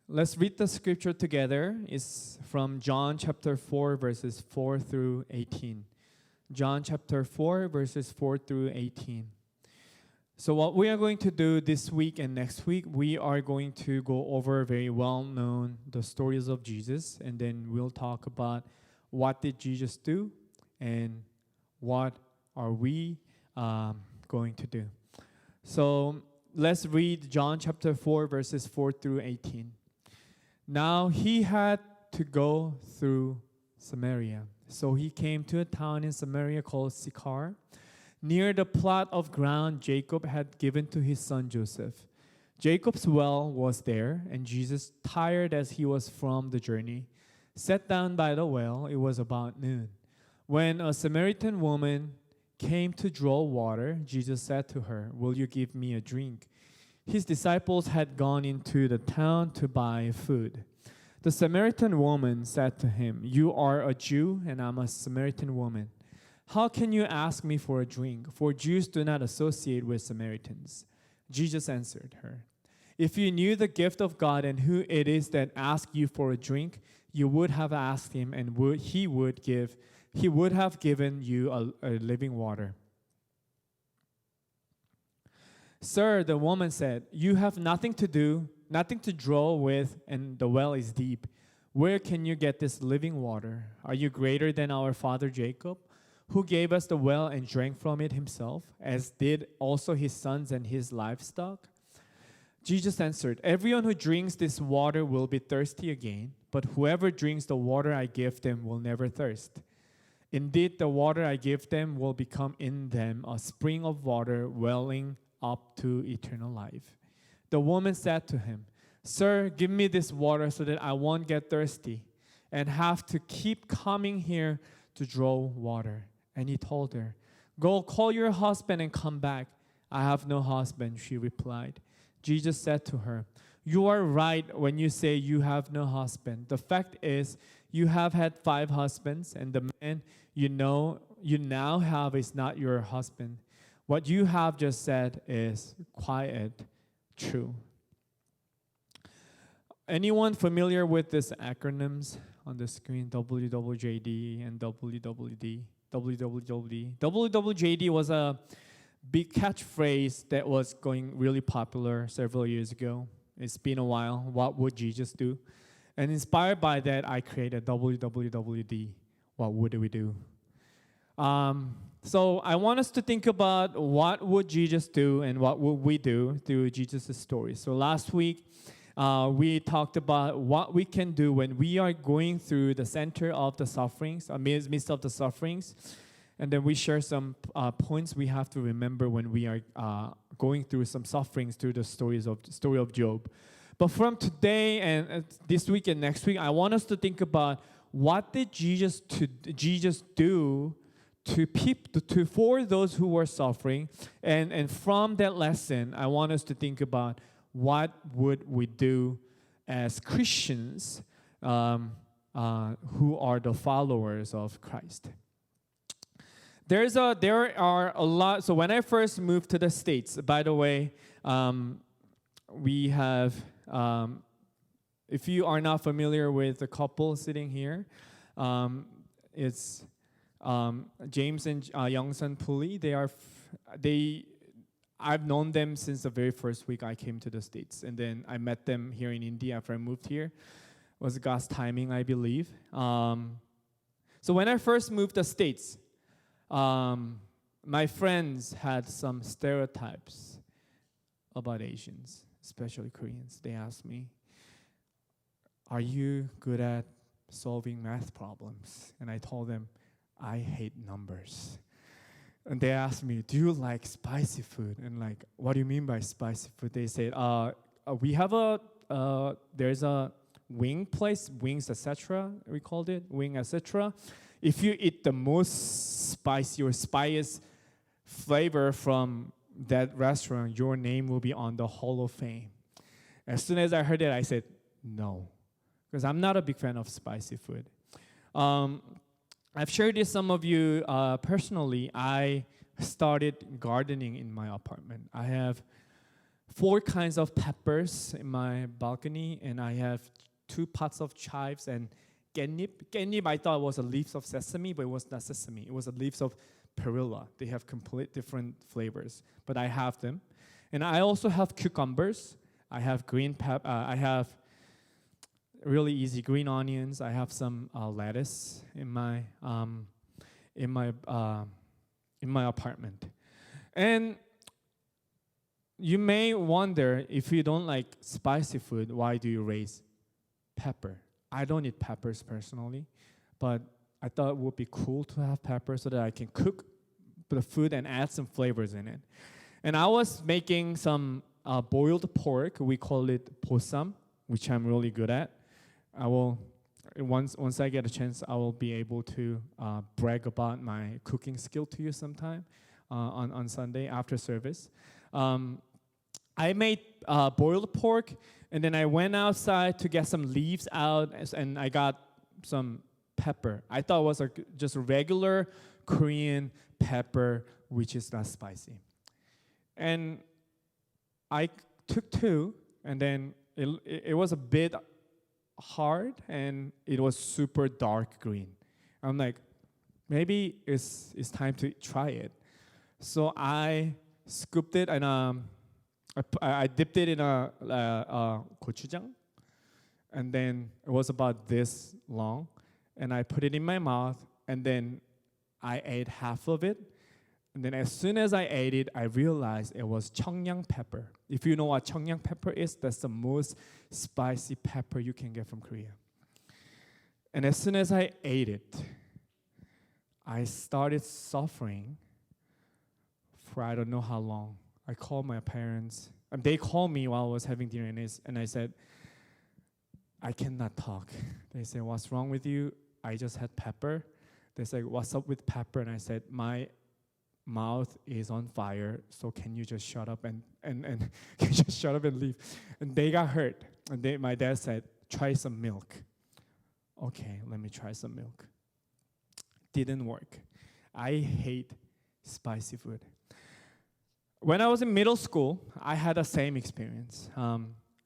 Let's read the scripture together. It's from John chapter 4, verses 4 through 18. John chapter 4, verses 4 through 18. So what we are going to do this week and next week, we are going to go over very well-known the stories of Jesus, and then we'll talk about what did Jesus do and what are we going to do. So let's read John chapter 4, verses 4 through 18. Now he had to go through Samaria. So he came to a town in Samaria called Sychar, near the plot of ground Jacob had given to his son Joseph. Jacob's well was there, and Jesus, tired as he was from the journey, sat down by the well. It was about noon. When a Samaritan woman came to draw water, Jesus said to her, "Will you give me a drink?" His disciples had gone into the town to buy food. The Samaritan woman said to him, "You are a Jew, and I'm a Samaritan woman. How can you ask me for a drink? For Jews do not associate with Samaritans." Jesus answered her, "If you knew the gift of God and who it is that asks you for a drink, you would have asked him, and he would have given you a living water." "Sir," the woman said, "you have nothing to draw with, and the well is deep. Where can you get this living water? Are you greater than our father Jacob, who gave us the well and drank from it himself, as did also his sons and his livestock?" Jesus answered, "Everyone who drinks this water will be thirsty again, but whoever drinks the water I give them will never thirst. Indeed, the water I give them will become in them a spring of water welling up to eternal life." The woman said to him, "Sir, give me this water so that I won't get thirsty and have to keep coming here to draw water." And he told her, "Go call your husband and come back." "I have no husband," she replied. Jesus said to her, "You are right when you say you have no husband. The fact is, you have had 5 husbands, and the man you now have is not your husband. What you have just said is quite true." Anyone familiar with these acronyms on the screen? WWJD and WWD. WWJD was a big catchphrase that was going really popular several years ago. It's been a while. What would Jesus do? And inspired by that, I created WWWD. What would we do? So I want us to think about what would Jesus do and what would we do through Jesus' story. So last week, we talked about what we can do when we are going through the center of the sufferings, midst of the sufferings. And then we share some points we have to remember when we are going through some sufferings through the story of Job. But from today and this week and next week, I want us to think about what did Jesus do for those who were suffering, and from that lesson, I want us to think about what would we do as Christians who are the followers of Christ. There are a lot. So when I first moved to the States, by the way, we have. If you are not familiar with the couple sitting here, it's James and Youngsun Puli. I've known them since the very first week I came to the States, and then I met them here in India after I moved here. It was God's timing, I believe. So when I first moved to the States, my friends had some stereotypes about Asians, especially Koreans. They asked me, "Are you good at solving math problems?" And I told them, "I hate numbers." And they asked me, "Do you like spicy food?" And like, "What do you mean by spicy food?" They said, "We have there's a wing place, wings, etc. We called it, wing, etc. If you eat the most spicy or spiciest flavor from that restaurant, your name will be on the Hall of Fame." As soon as I heard it, I said, "No," because I'm not a big fan of spicy food. I've shared this some of you personally. I started gardening in my apartment. I have 4 kinds of peppers in my balcony, and I have 2 pots of chives and 깻잎. 깻잎 I thought was the leaves of sesame, but it was not sesame. It was the leaves of perilla. They have complete different flavors, but I have them. And I also have cucumbers. I have I have really easy green onions. I have some lettuce in my apartment. And you may wonder, if you don't like spicy food, why do you raise pepper? I don't eat peppers personally, but I thought it would be cool to have pepper so that I can cook the food and add some flavors in it. And I was making some boiled pork. We call it bosam, which I'm really good at. I will once I get a chance, I will be able to brag about my cooking skill to you sometime on Sunday after service. I made boiled pork, and then I went outside to get some leaves out, and I got some pepper. I thought it was just a regular Korean pepper, which is not spicy. And I took 2, and then it was a bit hard, and it was super dark green. I'm like, maybe it's time to try it. So I scooped it, and I dipped it in a gochujang, and then it was about this long, and I put it in my mouth, and then I ate half of it, and then as soon as I ate it, I realized it was cheongyang pepper. If you know what cheongyang pepper is, that's the most spicy pepper you can get from Korea. And as soon as I ate it, I started suffering for I don't know how long. I called my parents, and they called me while I was having dinner, and I said, I cannot talk. They said, what's wrong with you? I just had pepper. They said, what's up with pepper? And I said, my mouth is on fire, so can you just shut up and can you just shut up and leave? And they got hurt. And my dad said, try some milk. Okay, let me try some milk. Didn't work. I hate spicy food. When I was in middle school, I had the same experience.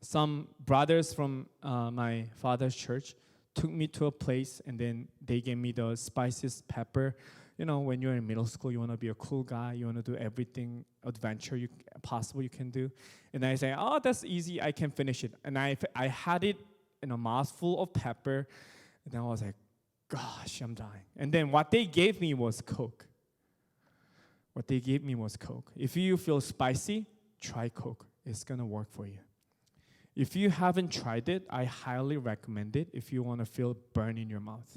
Some brothers from my father's church took me to a place, and then they gave me the spiciest pepper. You know, when you're in middle school, you want to be a cool guy. You want to do everything adventure possible you can do. And I say, oh, that's easy. I can finish it. And I had it in a mouthful of pepper, and I was like, gosh, I'm dying. And then what they gave me was Coke. If you feel spicy, try Coke. It's going to work for you. If you haven't tried it, I highly recommend it if you want to feel burn in your mouth.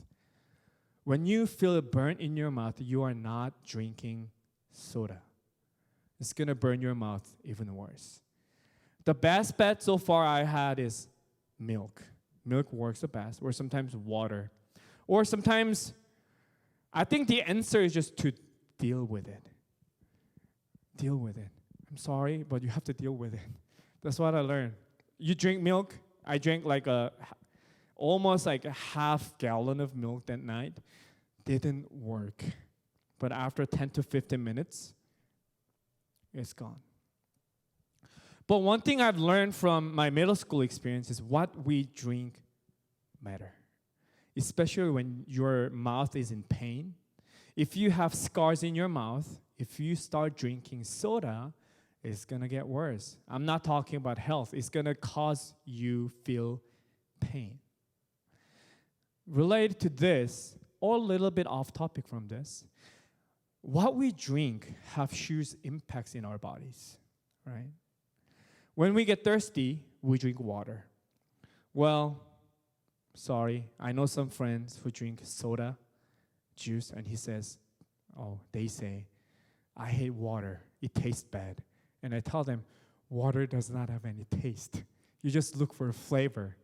When you feel a burn in your mouth, you are not drinking soda. It's going to burn your mouth even worse. The best bet so far I had is milk. Milk works the best, or sometimes water. Or sometimes, I think the answer is just to deal with it. Deal with it. I'm sorry, but you have to deal with it. That's what I learned. You drink milk. I drank almost like a half gallon of milk that night. Didn't work. But after 10 to 15 minutes, it's gone. But one thing I've learned from my middle school experience is what we drink matter. Especially when your mouth is in pain. If you have scars in your mouth, if you start drinking soda, it's going to get worse. I'm not talking about health. It's going to cause you feel pain. Related to this, or a little bit off topic from this, what we drink have huge impacts in our bodies, right? When we get thirsty, we drink water. Well, sorry, I know some friends who drink soda, juice, and they say, I hate water. It tastes bad. And I tell them, water does not have any taste. You just look for a flavor.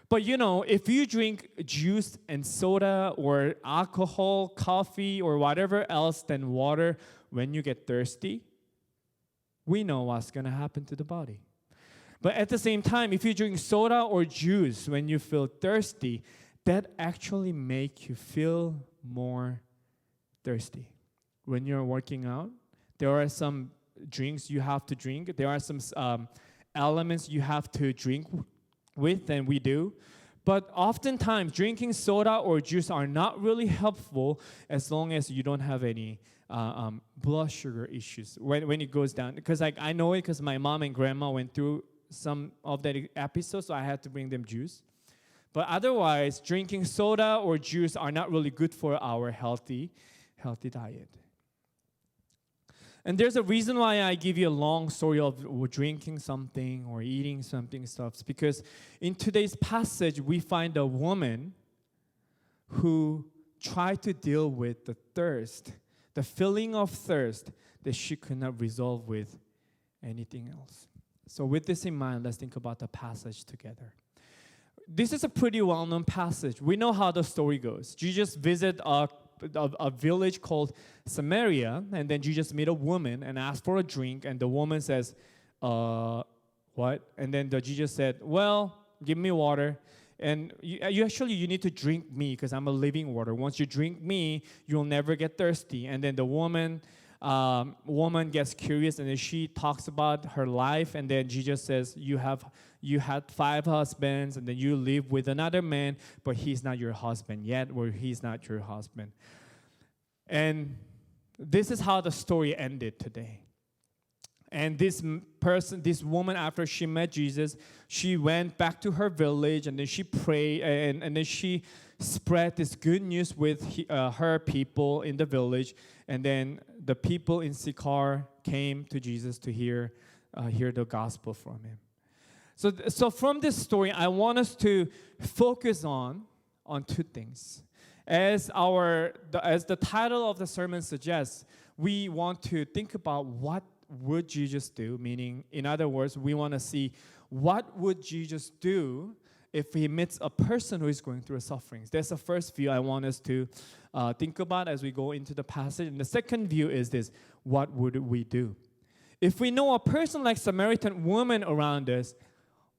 But you know, if you drink juice and soda or alcohol, coffee, or whatever else than water, when you get thirsty, we know what's going to happen to the body. But at the same time, if you drink soda or juice when you feel thirsty, that actually makes you feel more thirsty. When you're working out, there are some drinks you have to drink. There are some elements you have to drink with than we do. But oftentimes, drinking soda or juice are not really helpful as long as you don't have any blood sugar issues when it goes down. Because I know it because my mom and grandma went through some of that episode, so I had to bring them juice. But otherwise, drinking soda or juice are not really good for our healthy diet. And there's a reason why I give you a long story of drinking something or eating something stuff. Because in today's passage, we find a woman who tried to deal with the thirst, the feeling of thirst that she could not resolve with anything else. So with this in mind, let's think about the passage together. This is a pretty well-known passage. We know how the story goes. Jesus visit a village called Samaria, and then Jesus meet a woman and ask for a drink, and the woman says, what? And then Jesus said, well, give me water. And you need to drink me because I'm a living water. Once you drink me, you'll never get thirsty. And then the woman gets curious, and then she talks about her life, and then Jesus says, you had 5 husbands, and then you live with another man, but he's not your husband yet, or he's not your husband. And this is how the story ended today. And this woman, after she met Jesus, she went back to her village, and then she prayed, and then she spread this good news with her people in the village. And then the people in Sychar came to Jesus to hear the gospel from him. So from this story, I want us to focus on 2 things. As the title of the sermon suggests, we want to think about what would Jesus do? Meaning, in other words, we want to see what would Jesus do if he meets a person who is going through sufferings. That's the first view I want us to think about as we go into the passage. And the second view is this: what would we do? If we know a person like Samaritan woman around us,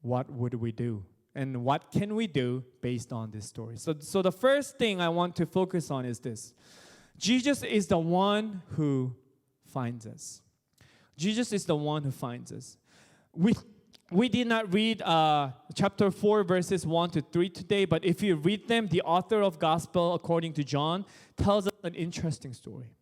what would we do? And what can we do based on this story? So the first thing I want to focus on is this: Jesus is the one who finds us. Jesus is the one who finds us. We did not read chapter 4, verses 1 to 3 today, but if you read them, the author of Gospel, according to John, tells us an interesting story.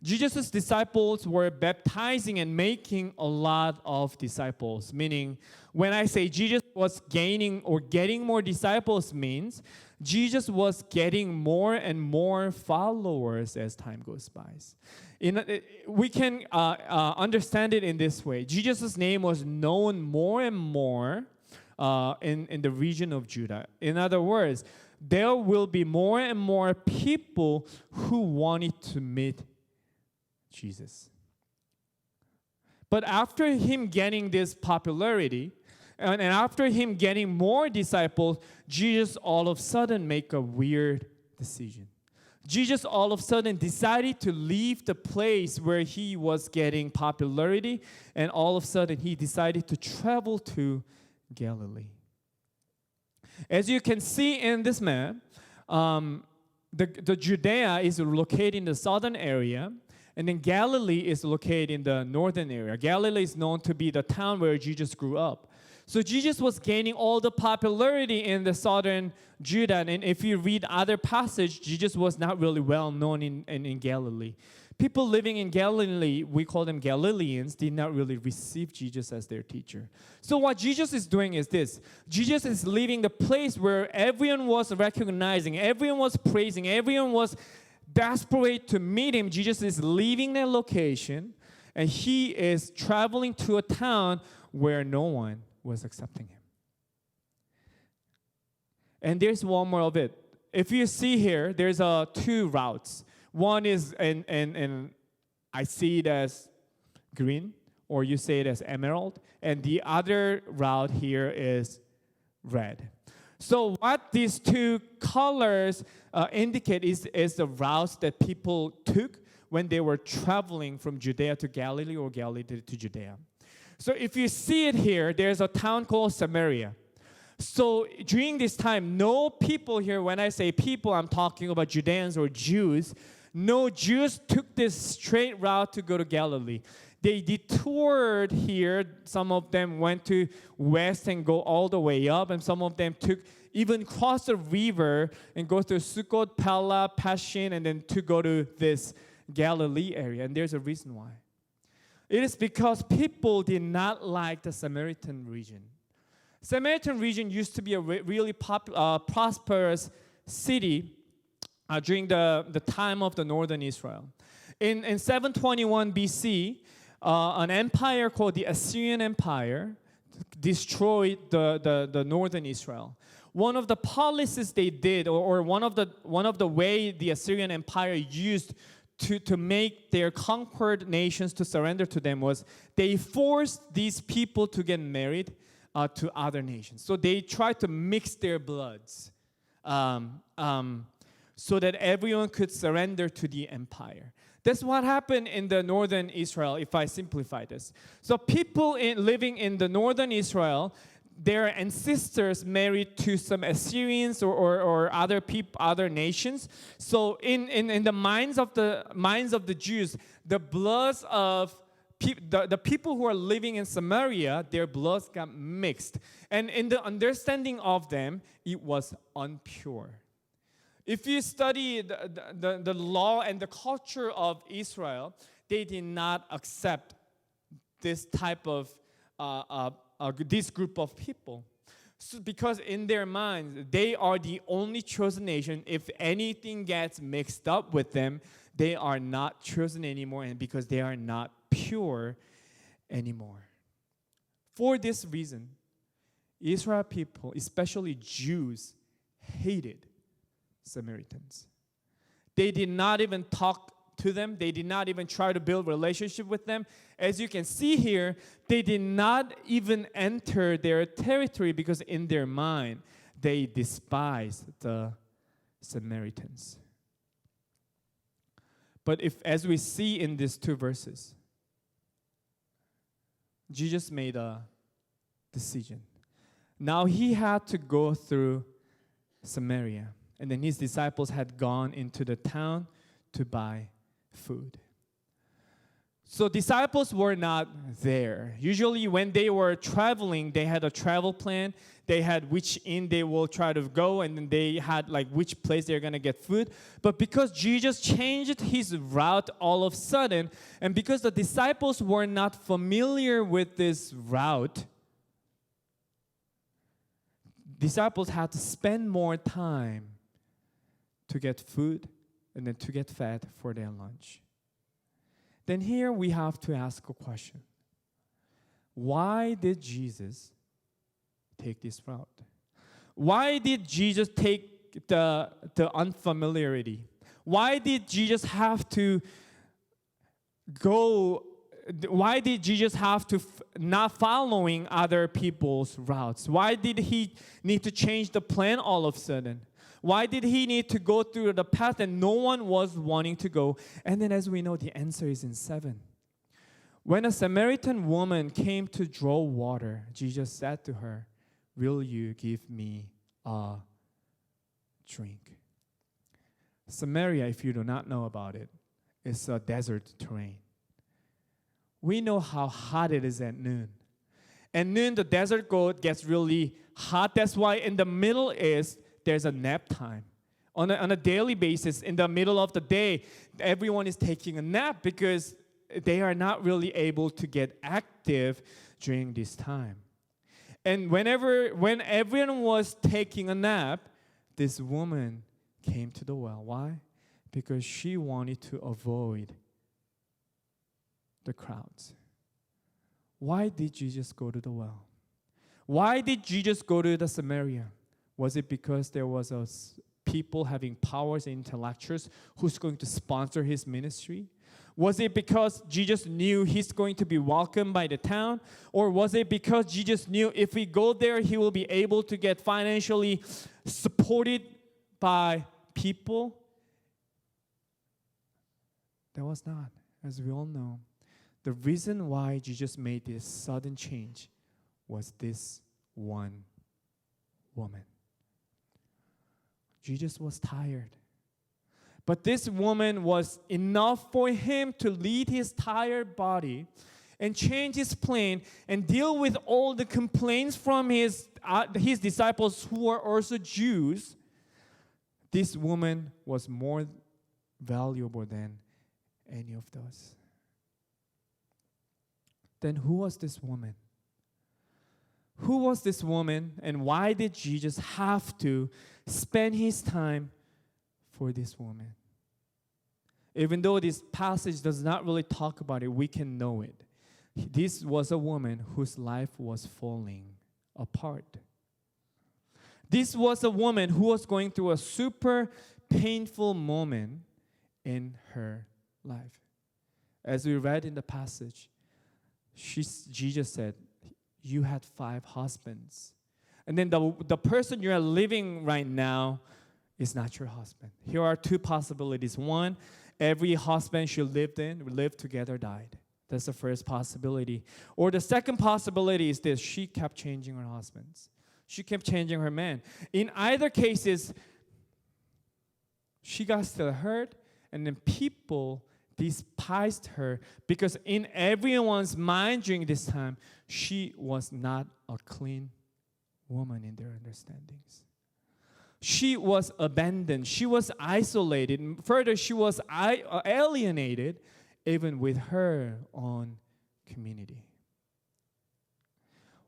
Jesus' disciples were baptizing and making a lot of disciples, meaning when I say Jesus was gaining or getting more disciples means Jesus was getting more and more followers as time goes by. We can understand it in this way. Jesus' name was known more and more in the region of Judah. In other words, there will be more and more people who wanted to meet Jesus. But after him getting this popularity, and after him getting more disciples, Jesus all of a sudden make a weird decision. Jesus all of a sudden decided to leave the place where he was getting popularity, and all of a sudden he decided to travel to Galilee. As you can see in this map, the Judea is located in the southern area, and then Galilee is located in the northern area. Galilee is known to be the town where Jesus grew up. So Jesus was gaining all the popularity in the southern Judah. And if you read other passages, Jesus was not really well known in Galilee. People living in Galilee, we call them Galileans, did not really receive Jesus as their teacher. So what Jesus is doing is this. Jesus is leaving the place where everyone was recognizing, everyone was praising, everyone was desperate to meet him. Jesus is leaving their location, and he is traveling to a town where no one was accepting him. And there's one more of it. If you see here, there's 2 routes. One is, and I see it as green, or you say it as emerald, and the other route here is red. So what these 2 colors indicate is the routes that people took when they were traveling from Judea to Galilee or Galilee to Judea. So if you see it here, there's a town called Samaria. So during this time, no people here, when I say people, I'm talking about Judeans or Jews. No Jews took this straight route to go to Galilee. They detoured here. Some of them went to west and go all the way up, and some of them even crossed the river and go to Sukkot, Pella, Pashin, and then to go to this Galilee area. And there's a reason why. It is because people did not like the Samaritan region. Samaritan region used to be a really prosperous city during the time of the northern Israel. In 721 BC, an empire called the Assyrian Empire destroyed the northern Israel. One of the policies they did, or one of the way the Assyrian Empire used to make their conquered nations to surrender to them was they forced these people to get married to other nations. So they tried to mix their bloods so that everyone could surrender to the empire. That's what happened in the northern Israel, if I simplify this. So people living in the northern Israel, their ancestors married to some Assyrians or other nations. So in the minds of the Jews, the bloods of the people who are living in Samaria, their bloods got mixed. And in the understanding of them, it was impure. If you study the law and the culture of Israel, they did not accept this type of this group of people. So because in their minds, they are the only chosen nation. If anything gets mixed up with them, they are not chosen anymore, and because they are not pure anymore. For this reason, Israel people, especially Jews, hated Samaritans. They did not even talk to them. They did not even try to build relationship with them. As you can see here, they did not even enter their territory because in their mind, they despised the Samaritans. But as we see in these two verses, Jesus made a decision. Now he had to go through Samaria. And then his disciples had gone into the town to buy food. So disciples were not there. Usually when they were traveling, they had a travel plan. They had which inn they will try to go, and then they had like which place they're going to get food. But because Jesus changed his route all of a sudden, and because the disciples were not familiar with this route, disciples had to spend more time to get food and then to get fed for their lunch. Then here we have to ask a question. Why did Jesus take this route? Why did Jesus take the unfamiliarity? Why did Jesus have to go? Why did Jesus have to not following other people's routes? Why did he need to change the plan all of a sudden? Why did he need to go through the path that no one was wanting to go? And then as we know, the answer is in 7. When a Samaritan woman came to draw water, Jesus said to her, "Will you give me a drink?" Samaria, if you do not know about it, is a desert terrain. We know how hot it is at noon. At noon, the desert gets really hot. That's why in the middle there's a nap time. On a daily basis, in the middle of the day, everyone is taking a nap because they are not really able to get active during this time. And when everyone was taking a nap, this woman came to the well. Why? Because she wanted to avoid the crowds. Why did Jesus go to the well? Why did Jesus go to the Samaria? Was it because there was people having powers and intellectuals who's going to sponsor his ministry? Was it because Jesus knew he's going to be welcomed by the town? Or was it because Jesus knew if we go there, he will be able to get financially supported by people? That was not, as we all know. The reason why Jesus made this sudden change was this one woman. Jesus was tired. But this woman was enough for him to lead his tired body and change his plan and deal with all the complaints from his disciples who were also Jews. This woman was more valuable than any of those. Then who was this woman? Who was this woman, and why did Jesus have to spend his time for this woman? Even though this passage does not really talk about it, we can know it. This was a woman whose life was falling apart. This was a woman who was going through a super painful moment in her life. As we read in the passage, Jesus said, you had 5 husbands. And then the person you are living right now is not your husband. Here are 2 possibilities. One, every husband she lived together died. That's the first possibility. Or the second possibility is this: she kept changing her husbands. She kept changing her man. In either cases, she got still hurt, and then people despised her because in everyone's mind during this time, she was not a clean woman in their understandings. She was abandoned. She was isolated. Further, she was alienated even with her own community.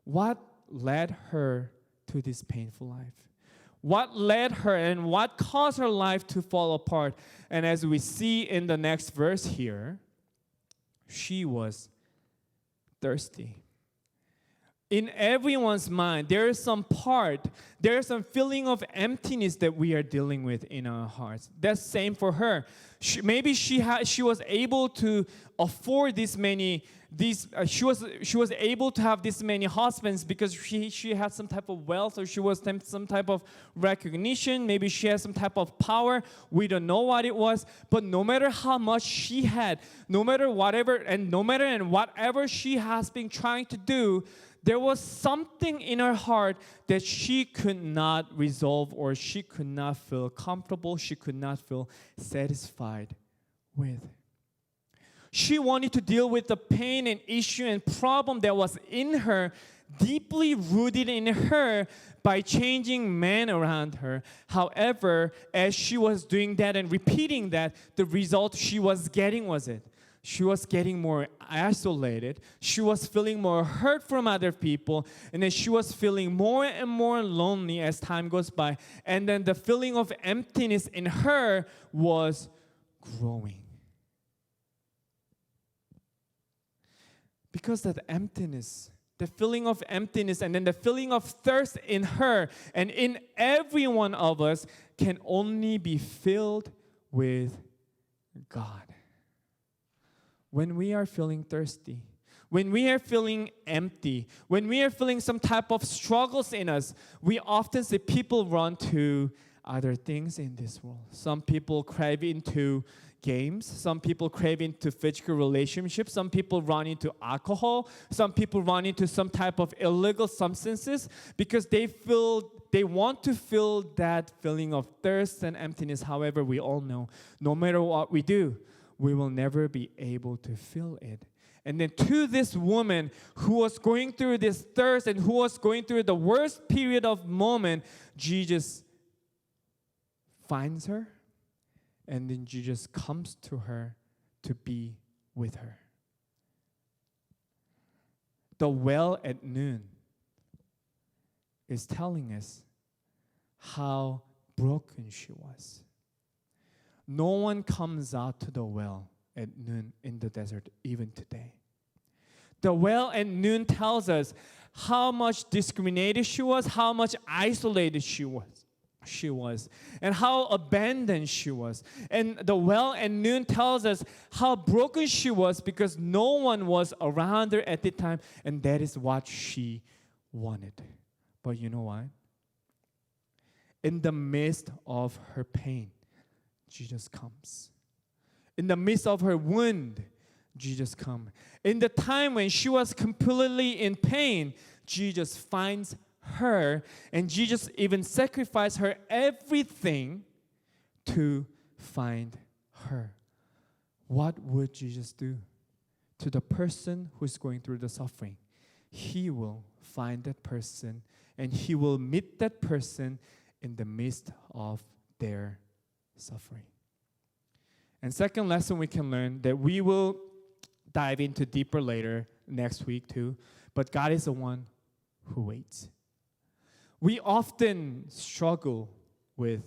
What led her to this painful life? What led her and what caused her life to fall apart? And as we see in the next verse here, she was thirsty. In everyone's mind, there is some feeling of emptiness that we are dealing with in our hearts. That's same for her. She was able to afford she was able to have this many husbands because she had some type of wealth, or she was some type of recognition. Maybe she had some type of power. We don't know what it was. But no matter how much she had, no matter whatever she has been trying to do, there was something in her heart that she could not resolve, or she could not feel comfortable, she could not feel satisfied with. She wanted to deal with the pain and issue and problem that was in her, deeply rooted in her, by changing men around her. However, as she was doing that and repeating that, the result she was getting was it. She was getting more isolated. She was feeling more hurt from other people. And then she was feeling more and more lonely as time goes by. And then the feeling of emptiness in her was growing. Because that emptiness, the feeling of emptiness, and then the feeling of thirst in her and in every one of us can only be filled with God. When we are feeling thirsty, when we are feeling empty, when we are feeling some type of struggles in us, we often see people run to other things in this world. Some people crave into games. Some people crave into physical relationships. Some people run into alcohol. Some people run into some type of illegal substances because they want to feel that feeling of thirst and emptiness. However, we all know, no matter what we do, we will never be able to feel it. And then to this woman who was going through this thirst and who was going through the worst period of moment, Jesus finds her, and then Jesus comes to her to be with her. The well at noon is telling us how broken she was. No one comes out to the well at noon in the desert, even today. The well at noon tells us how much discriminated she was, how much isolated she was, and how abandoned she was. And the well at noon tells us how broken she was because no one was around her at the time, and that is what she wanted. But you know what? In the midst of her pain, Jesus comes. In the midst of her wound, Jesus comes. In the time when she was completely in pain, Jesus finds her, and Jesus even sacrificed her everything to find her. What would Jesus do to the person who's going through the suffering? He will find that person and he will meet that person in the midst of their suffering. And second lesson we can learn that we will dive into deeper later next week too, but God is the one who waits. We often struggle with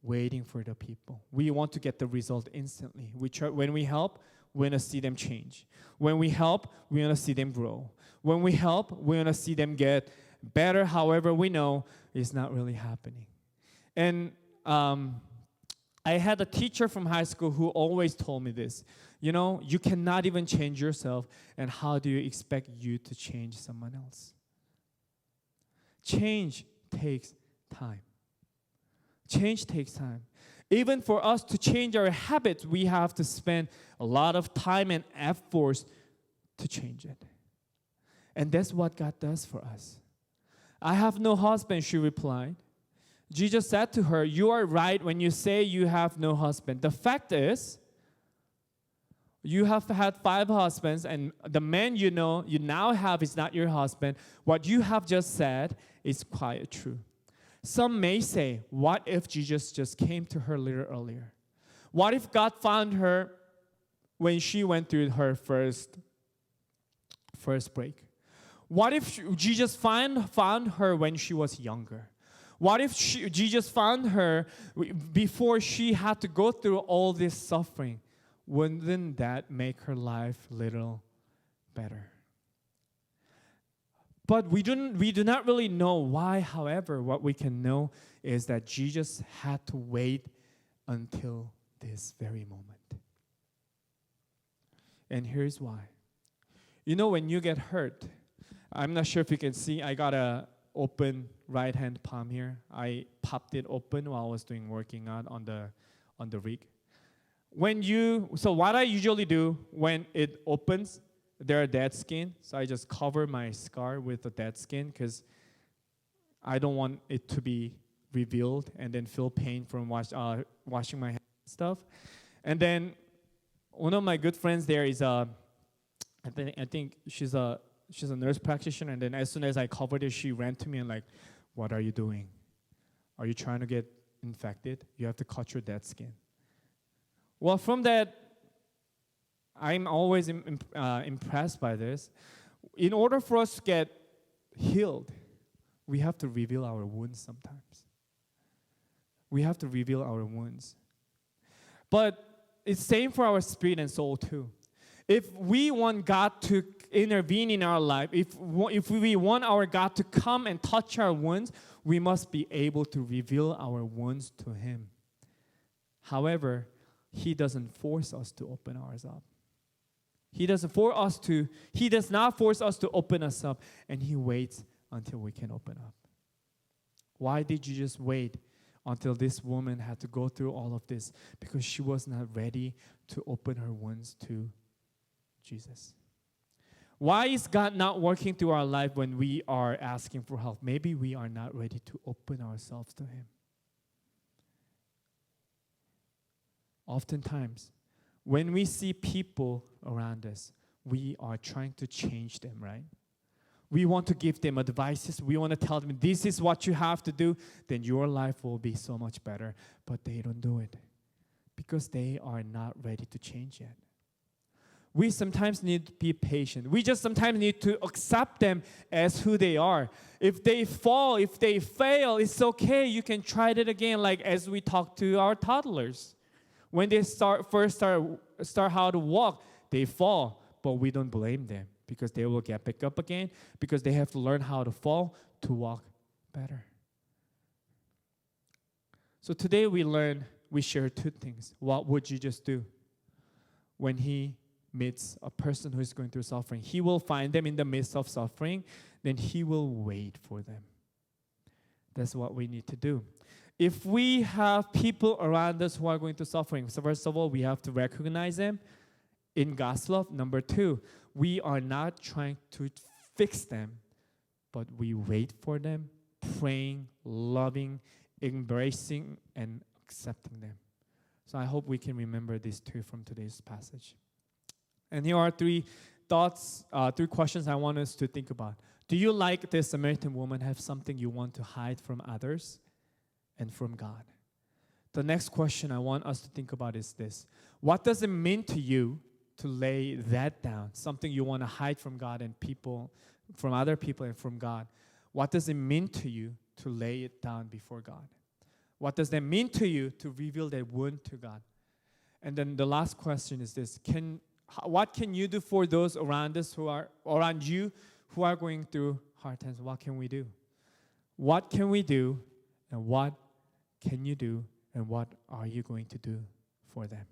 waiting for the people. We want to get the result instantly. When we help, we want to see them change. When we help, we want to see them grow. When we help, we want to see them get better. However, we know it's not really happening. And I had a teacher from high school who always told me this. You cannot even change yourself, and how do you expect you to change someone else? Change takes time. Change takes time. Even for us to change our habits, we have to spend a lot of time and efforts to change it. And that's what God does for us. I have no husband, she replied. Jesus said to her, you are right when you say you have no husband. The fact is, you have had 5 husbands, and the man you now have is not your husband. What you have just said is quite true. Some may say, what if Jesus just came to her a little earlier? What if God found her when she went through her first break? What if Jesus found her when she was younger? What if Jesus found her before she had to go through all this suffering? Wouldn't that make her life a little better? But we do not really know why. However, what we can know is that Jesus had to wait until this very moment. And here's why. When you get hurt, I'm not sure if you can see, I got a open right hand palm here. I popped it open while I was working out on the rig. So what I usually do when it opens, there are dead skin. So I just cover my scar with the dead skin because I don't want it to be revealed and then feel pain from washing my hands and stuff. And then one of my good friends there is I think she's a nurse practitioner. And then as soon as I covered it, she ran to me and like, what are you doing? Are you trying to get infected? You have to cut your dead skin. Well, from that, I'm always impressed by this. In order for us to get healed, we have to reveal our wounds sometimes. We have to reveal our wounds. But it's same for our spirit and soul too. If we want God to intervene in our life, if we want our God to come and touch our wounds, we must be able to reveal our wounds to Him. However, He doesn't force us to open ours up. He does not force us to open us up, and He waits until we can open up. Why did you just wait until this woman had to go through all of this? Because she was not ready to open her wounds to Jesus. Why is God not working through our life when we are asking for help? Maybe we are not ready to open ourselves to Him. Oftentimes, when we see people around us, we are trying to change them, right? We want to give them advices. We want to tell them, this is what you have to do. Then your life will be so much better. But they don't do it because they are not ready to change yet. We sometimes need to be patient. We just sometimes need to accept them as who they are. If they fall, if they fail, it's okay. You can try it again, like as we talk to our toddlers. When they start how to walk, they fall, but we don't blame them because they will get back up again because they have to learn how to fall to walk better. So today we share 2 things. What would Jesus do when He meets a person who is going through suffering? He will find them in the midst of suffering, then He will wait for them. That's what we need to do. If we have people around us who are going through suffering, so first of all, we have to recognize them in God's love. Number 2, we are not trying to fix them, but we wait for them, praying, loving, embracing, and accepting them. So I hope we can remember these two from today's passage. And here are three thoughts, three questions I want us to think about. Do you, like this Samaritan woman, have something you want to hide from others and from God? The next question I want us to think about is this. What does it mean to you to lay that down, something you want to hide from God and people, from other people and from God? What does it mean to you to lay it down before God? What does that mean to you to reveal that wound to God? And then the last question is this. What can you do for those around us around you who are going through hard times? What can we do? What can we do, and what can you do, and what are you going to do for them?